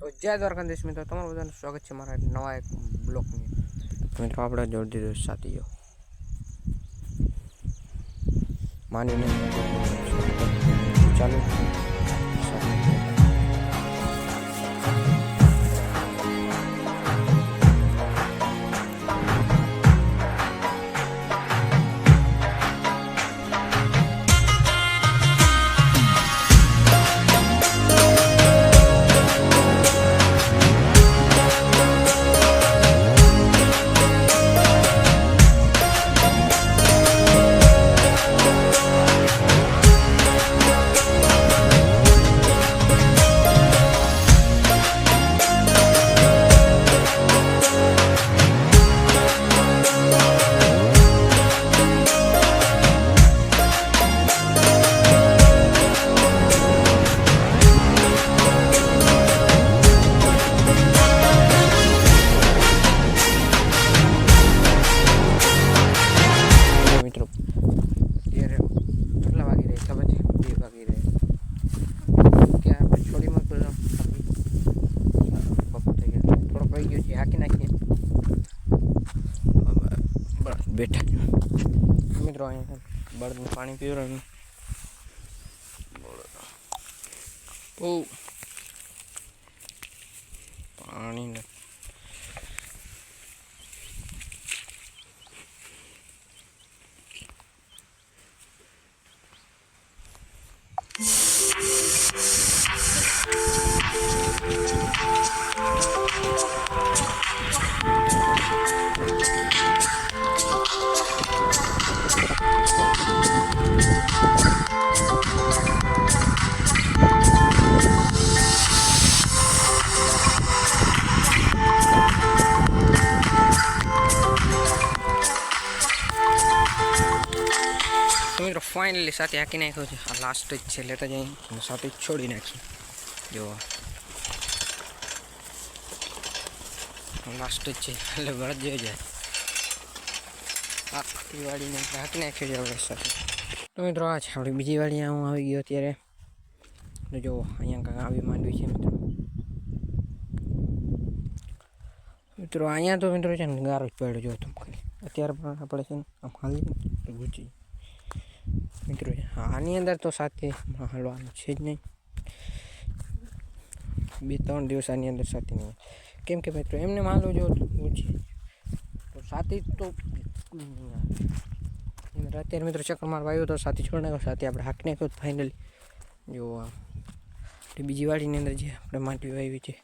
તો જય દ્વારકાધીશ મિત્રો, તમારું બધાનું સ્વાગત છે મારા નવા એક બ્લોગની. મિત્રો આપણે જોડી દીધું સાથીઓ માનીને ચાલુ. મિત્રો ત્યારે કેટલા વાગી રહી ખબર છે? 2 વાગી રહી. ક્યાં આપણે છોડીમાં બપોર થઈ ગયા, થોડોક વહી ગયો છે, હાકી નાખીએ. બેઠા મિત્રો અહીંયા બળદનું પાણી પીવડાવ્યું. બહુ પાણી ને મિત્રો ફાઇનલી સાથે હાકી નાખ્યો છે. આ લાસ્ટ જ છે, લેતા જઈ સાથે જ છોડી નાખશું. જો લાસ્ટ જ છે એટલે બળદ જોઈ જાય. આખી વાડીને હાકી નાખ્યો છે આપણે સાથે. તો મિત્રો આ છે આપણી બીજી વાડી. હું આવી ગયો અત્યારે. જો અહીંયા કાંઈ આવી માંડવી છે મિત્રો. મિત્રો અહીંયા તો મિત્રો છે ને ગારો જ પડ્યો. જો તમે ખાલી અત્યારે પણ આપણે છે ને આમ હાલી ગુચી મિત્રો. આની અંદર તો સાથે હાલવાનું છે જ નહીં. 2-3 દિવસ આની અંદર સાથે નહીં, કેમ કે મિત્રો એમને માલો જો ગુચી તો સાથે તો અત્યારે મિત્રો ચક્કર મારવા આવ્યો તો સાથે છોડ નાખ્યો. સાથે આપણે હાક નાખ્યો ફાઇનલી. જો બીજી વાડીની અંદર જે આપણે માટી વાવી છે